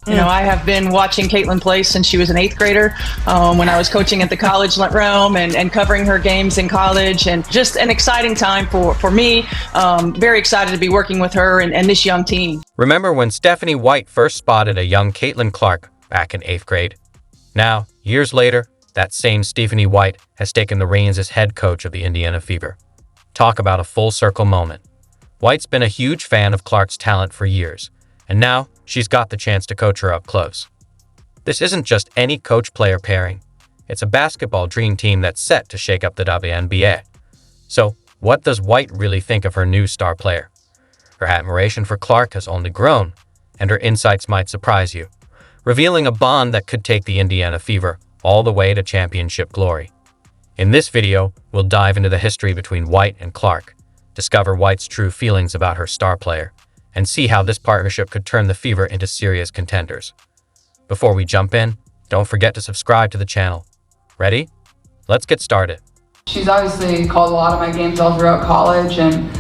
You know, I have been watching Caitlin play since she was an eighth grader when I was coaching at the college realm and covering her games in college, and just an exciting time for me. Very excited to be working with her and this young team. Remember when Stephanie White first spotted a young Caitlin Clark back in 8th grade? Now, years later, that same Stephanie White has taken the reins as head coach of the Indiana Fever. Talk about a full circle moment. White's been a huge fan of Clark's talent for years, and now she's got the chance to coach her up close. This isn't just any coach-player pairing. It's a basketball dream team that's set to shake up the WNBA. So, what does White really think of her new star player? Her admiration for Clark has only grown, and her insights might surprise you, revealing a bond that could take the Indiana Fever all the way to championship glory. In this video, we'll dive into the history between White and Clark, discover White's true feelings about her star player, and see how this partnership could turn the Fever into serious contenders. Before we jump in, don't forget to subscribe to the channel. Ready? Let's get started. She's obviously called a lot of my games all throughout college, and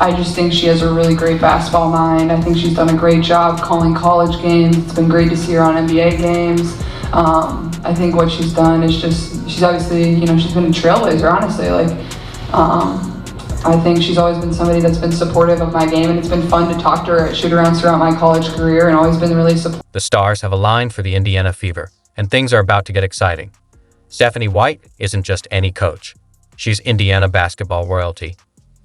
I just think she has a really great basketball mind. I think she's done a great job calling college games. It's been great to see her on NBA games. I think what she's done is she's obviously, she's been a trailblazer, honestly. I think she's always been somebody that's been supportive of my game, and it's been fun to talk to her at shoot-arounds throughout my college career, and always been really supportive. The stars have aligned for the Indiana Fever, and things are about to get exciting. Stephanie White isn't just any coach. She's Indiana basketball royalty.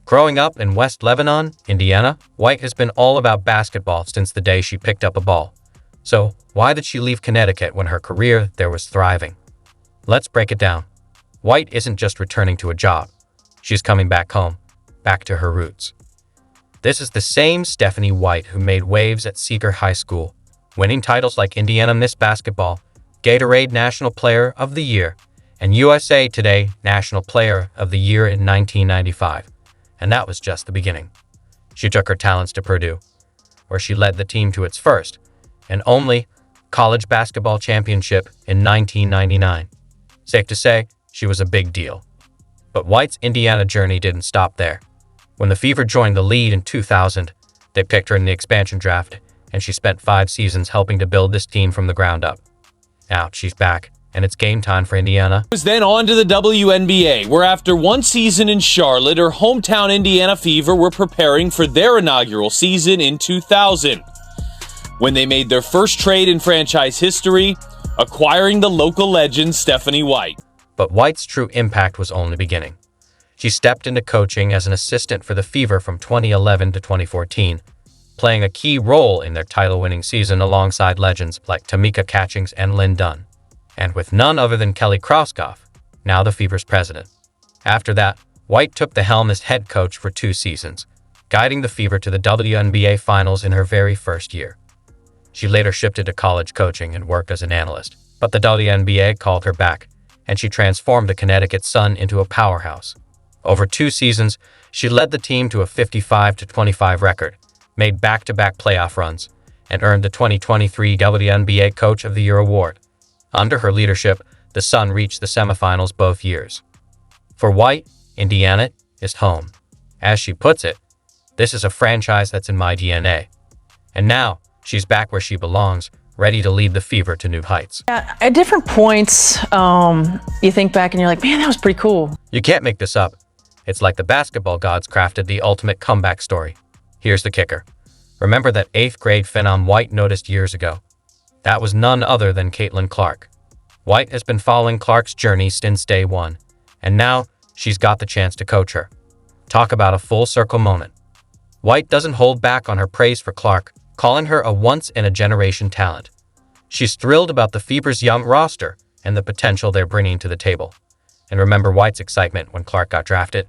Growing up in West Lebanon, Indiana, White has been all about basketball since the day she picked up a ball. So, why did she leave Connecticut when her career there was thriving? Let's break it down. White isn't just returning to a job. She's coming back home, back to her roots. This is the same Stephanie White who made waves at Seeger High School, winning titles like Indiana Miss Basketball, Gatorade National Player of the Year, and USA Today National Player of the Year in 1995. And that was just the beginning. She took her talents to Purdue, where she led the team to its first and only college basketball championship in 1999. Safe to say, she was a big deal. But White's Indiana journey didn't stop there. When the Fever joined the league in 2000, they picked her in the expansion draft, and she spent 5 seasons helping to build this team from the ground up. Now she's back, and it's game time for Indiana. Was then on to the WNBA, where after one season in Charlotte, her hometown Indiana Fever were preparing for their inaugural season in 2000, when they made their first trade in franchise history, acquiring the local legend Stephanie White. But White's true impact was only beginning. She stepped into coaching as an assistant for the Fever from 2011 to 2014, playing a key role in their title-winning season alongside legends like Tamika Catchings and Lynn Dunn, and with none other than Kelly Krauskopf, now the Fever's president. After that, White took the helm as head coach for 2 seasons, guiding the Fever to the WNBA Finals in her very first year. She later shifted to college coaching and worked as an analyst, but the WNBA called her back, and she transformed the Connecticut Sun into a powerhouse. Over 2 seasons, she led the team to a 55-25 record, made back-to-back playoff runs, and earned the 2023 WNBA Coach of the Year award. Under her leadership, the Sun reached the semifinals both years. For White, Indiana is home. As she puts it, "This is a franchise that's in my DNA." And now, she's back where she belongs, ready to lead the Fever to new heights. Yeah, at different points, you think back and you're like, man, that was pretty cool. You can't make this up. It's like the basketball gods crafted the ultimate comeback story. Here's the kicker. Remember that 8th grade phenom White noticed years ago? That was none other than Caitlin Clark. White has been following Clark's journey since day one, and now she's got the chance to coach her. Talk about a full circle moment. White doesn't hold back on her praise for Clark, calling her a once-in-a-generation talent. She's thrilled about the Fever's young roster and the potential they're bringing to the table. And remember White's excitement when Clark got drafted?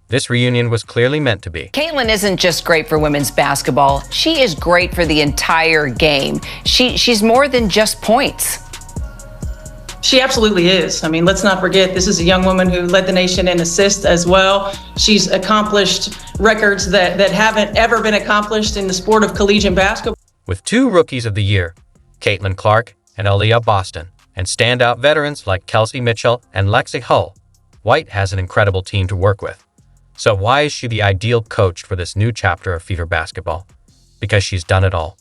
This reunion was clearly meant to be. Caitlin isn't just great for women's basketball. She is great for the entire game. She's more than just points. She absolutely is. I mean, let's not forget, this is a young woman who led the nation in assists as well. She's accomplished records that haven't ever been accomplished in the sport of collegiate basketball. With 2 Rookies of the Year, Caitlin Clark and Aaliyah Boston, and standout veterans like Kelsey Mitchell and Lexi Hull, White has an incredible team to work with. So why is she the ideal coach for this new chapter of Fever basketball? Because she's done it all.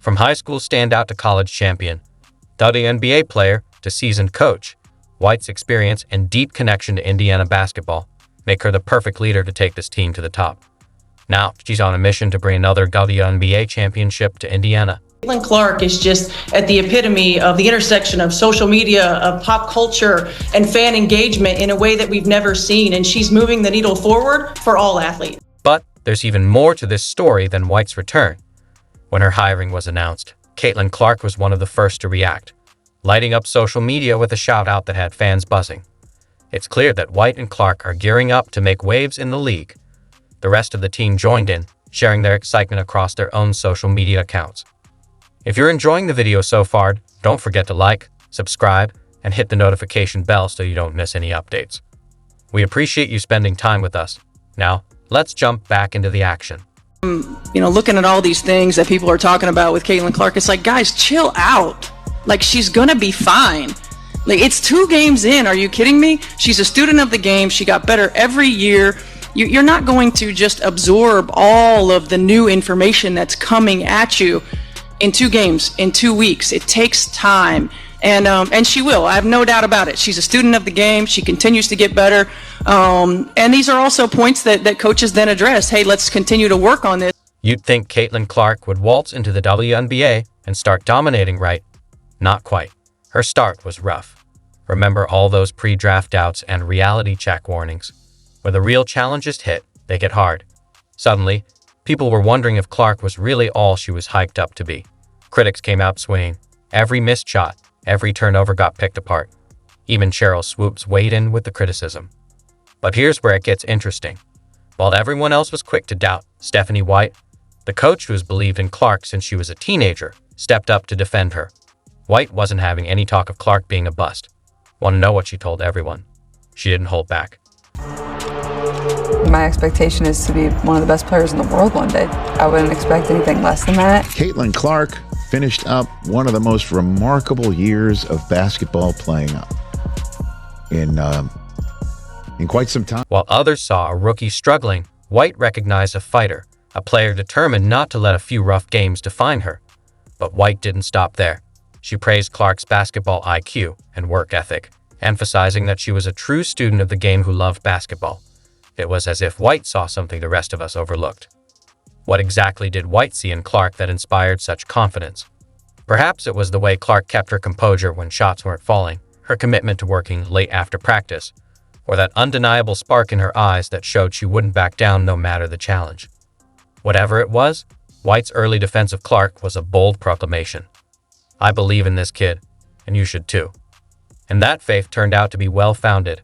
From high school standout to college champion, WNBA player to seasoned coach, White's experience and deep connection to Indiana basketball make her the perfect leader to take this team to the top. Now, she's on a mission to bring another WNBA championship to Indiana. Caitlin Clark is just at the epitome of the intersection of social media, of pop culture, and fan engagement in a way that we've never seen, and she's moving the needle forward for all athletes. But there's even more to this story than White's return. When her hiring was announced, Caitlin Clark was one of the first to react, lighting up social media with a shout-out that had fans buzzing. It's clear that White and Clark are gearing up to make waves in the league. The rest of the team joined in, sharing their excitement across their own social media accounts. If you're enjoying the video so far, don't forget to like, subscribe, and hit the notification bell so you don't miss any updates. We appreciate you spending time with us. Now, let's jump back into the action. Looking at all these things that people are talking about with Caitlin Clark, it's like, guys, chill out. Like, she's gonna be fine. Like, it's 2 games in. Are you kidding me? She's a student of the game. She got better every year. You're not going to just absorb all of the new information that's coming at you in 2 games, in 2 weeks. It takes time. And she will. I have no doubt about it. She's a student of the game. She continues to get better. And these are also points that coaches then address. Hey, let's continue to work on this. You'd think Caitlin Clark would waltz into the WNBA and start dominating, right? Not quite. Her start was rough. Remember all those pre-draft doubts and reality check warnings? When the real challenges hit, they get hard. Suddenly, people were wondering if Clark was really all she was hyped up to be. Critics came out swinging. Every missed shot, every turnover got picked apart. Even Cheryl Swoops weighed in with the criticism. But here's where it gets interesting. While everyone else was quick to doubt, Stephanie White, the coach who has believed in Clark since she was a teenager, stepped up to defend her. White wasn't having any talk of Clark being a bust. Want to know what she told everyone? She didn't hold back. My expectation is to be one of the best players in the world one day. I wouldn't expect anything less than that. Caitlin Clark finished up one of the most remarkable years of basketball playing up in quite some time. While others saw a rookie struggling, White recognized a fighter, a player determined not to let a few rough games define her. But White didn't stop there. She praised Clark's basketball IQ and work ethic, emphasizing that she was a true student of the game who loved basketball. It was as if White saw something the rest of us overlooked. What exactly did White see in Clark that inspired such confidence? Perhaps it was the way Clark kept her composure when shots weren't falling, her commitment to working late after practice, or that undeniable spark in her eyes that showed she wouldn't back down no matter the challenge. Whatever it was, White's early defense of Clark was a bold proclamation. I believe in this kid, and you should too. And that faith turned out to be well-founded.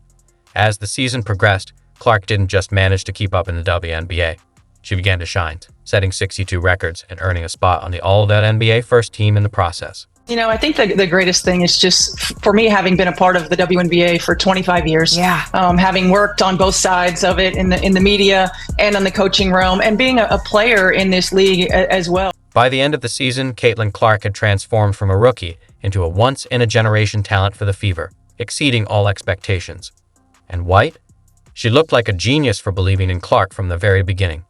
As the season progressed, Clark didn't just manage to keep up in the WNBA. She began to shine, setting 62 records and earning a spot on the All-NBA first team in the process. I think the greatest thing is just, for me, having been a part of the WNBA for 25 years, having worked on both sides of it in the media and on the coaching realm, and being a player in this league as well. By the end of the season, Caitlin Clark had transformed from a rookie into a once-in-a-generation talent for the Fever, exceeding all expectations. And White? She looked like a genius for believing in Clark from the very beginning.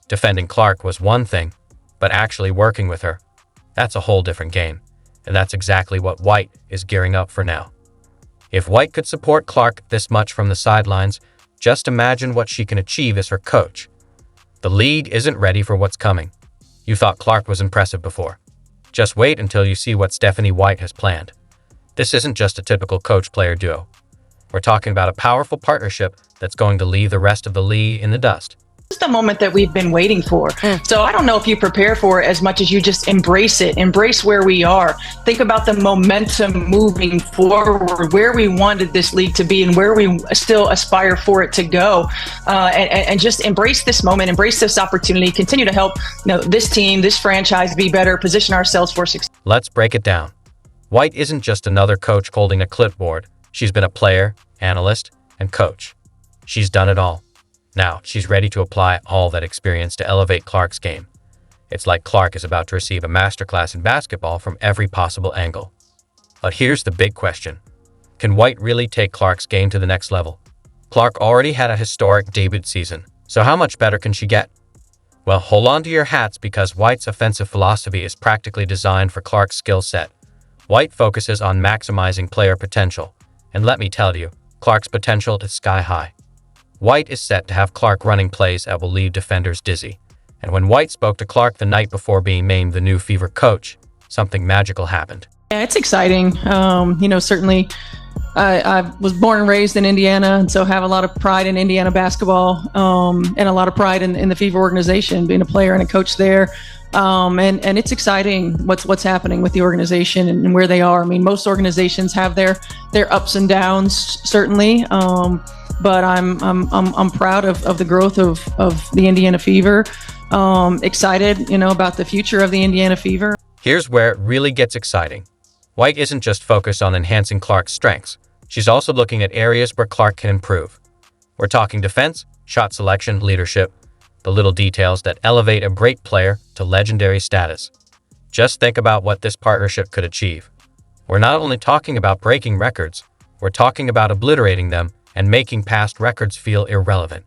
Defending Clark was one thing, but actually working with her, that's a whole different game. And that's exactly what White is gearing up for now. If White could support Clark this much from the sidelines, just imagine what she can achieve as her coach. The league isn't ready for what's coming. You thought Clark was impressive before. Just wait until you see what Stephanie White has planned. This isn't just a typical coach-player duo. We're talking about a powerful partnership that's going to leave the rest of the league in the dust. This is the moment that we've been waiting for. So I don't know if you prepare for it as much as you just embrace it, embrace where we are. Think about the momentum moving forward, where we wanted this league to be and where we still aspire for it to go. And just embrace this moment, embrace this opportunity, continue to help this team, this franchise be better, position ourselves for success. Let's break it down. White isn't just another coach holding a clipboard. She's been a player, analyst, and coach. She's done it all. Now, she's ready to apply all that experience to elevate Clark's game. It's like Clark is about to receive a masterclass in basketball from every possible angle. But here's the big question. Can White really take Clark's game to the next level? Clark already had a historic debut season, so how much better can she get? Well, hold on to your hats because White's offensive philosophy is practically designed for Clark's skill set. White focuses on maximizing player potential, and let me tell you, Clark's potential is sky high. White is set to have Clark running plays that will leave defenders dizzy. And when White spoke to Clark the night before being named the new Fever coach, something magical happened. Yeah, it's exciting. Certainly I was born and raised in Indiana, and so have a lot of pride in Indiana basketball, and a lot of pride in the Fever organization, being a player and a coach there. And it's exciting what's happening with the organization and where they are. I mean, most organizations have their ups and downs, certainly. But I'm proud of the growth of the Indiana Fever. Excited, about the future of the Indiana Fever. Here's where it really gets exciting. White isn't just focused on enhancing Clark's strengths. She's also looking at areas where Clark can improve. We're talking defense, shot selection, leadership, the little details that elevate a great player to legendary status. Just think about what this partnership could achieve. We're not only talking about breaking records, we're talking about obliterating them and making past records feel irrelevant.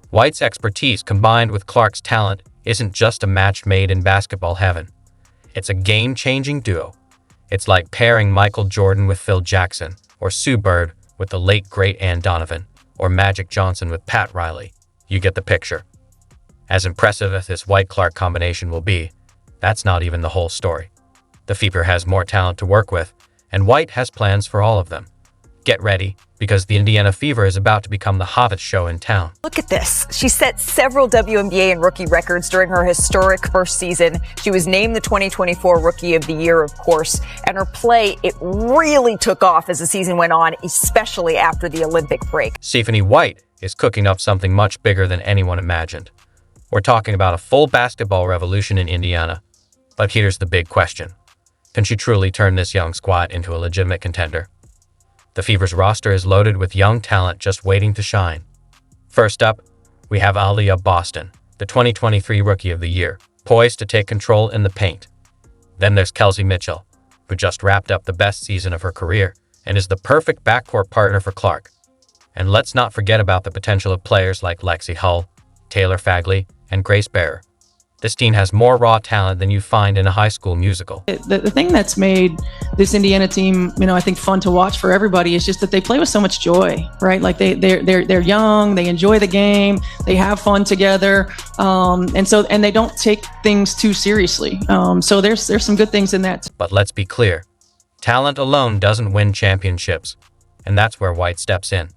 White's expertise combined with Clark's talent isn't just a match made in basketball heaven. It's a game-changing duo. It's like pairing Michael Jordan with Phil Jackson, or Sue Bird with the late great Ann Donovan, or Magic Johnson with Pat Riley. You get the picture. As impressive as this White-Clark combination will be, that's not even the whole story. The Fever has more talent to work with, and White has plans for all of them. Get ready, because the Indiana Fever is about to become the hottest show in town. Look at this. She set several WNBA and rookie records during her historic first season. She was named the 2024 Rookie of the Year, of course, and her play, it really took off as the season went on, especially after the Olympic break. Stephanie White is cooking up something much bigger than anyone imagined. We're talking about a full basketball revolution in Indiana. But here's the big question. Can she truly turn this young squad into a legitimate contender? The Fever's roster is loaded with young talent just waiting to shine. First up, we have Aaliyah Boston, the 2023 Rookie of the Year, poised to take control in the paint. Then there's Kelsey Mitchell, who just wrapped up the best season of her career and is the perfect backcourt partner for Clark. And let's not forget about the potential of players like Lexi Hull, Taylor Fagley, and Grace Barrer. This team has more raw talent than you find in a high school musical. The thing that's made this Indiana team, I think fun to watch for everybody is just that they play with so much joy, right? Like they're young, they enjoy the game, they have fun together, and they don't take things too seriously. So there's some good things in that. But let's be clear, talent alone doesn't win championships, and that's where White steps in.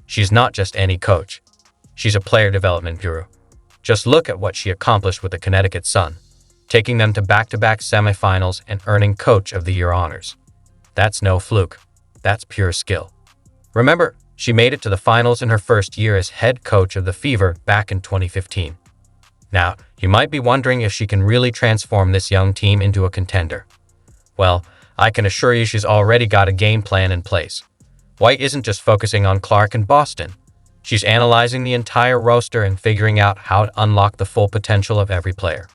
She's not just any coach; she's a player development guru. Just look at what she accomplished with the Connecticut Sun, taking them to back-to-back semifinals and earning Coach of the Year honors. That's no fluke. That's pure skill. Remember, she made it to the finals in her first year as head coach of the Fever back in 2015. Now, you might be wondering if she can really transform this young team into a contender. Well, I can assure you she's already got a game plan in place. White isn't just focusing on Clark and Boston. She's analyzing the entire roster and figuring out how to unlock the full potential of every player.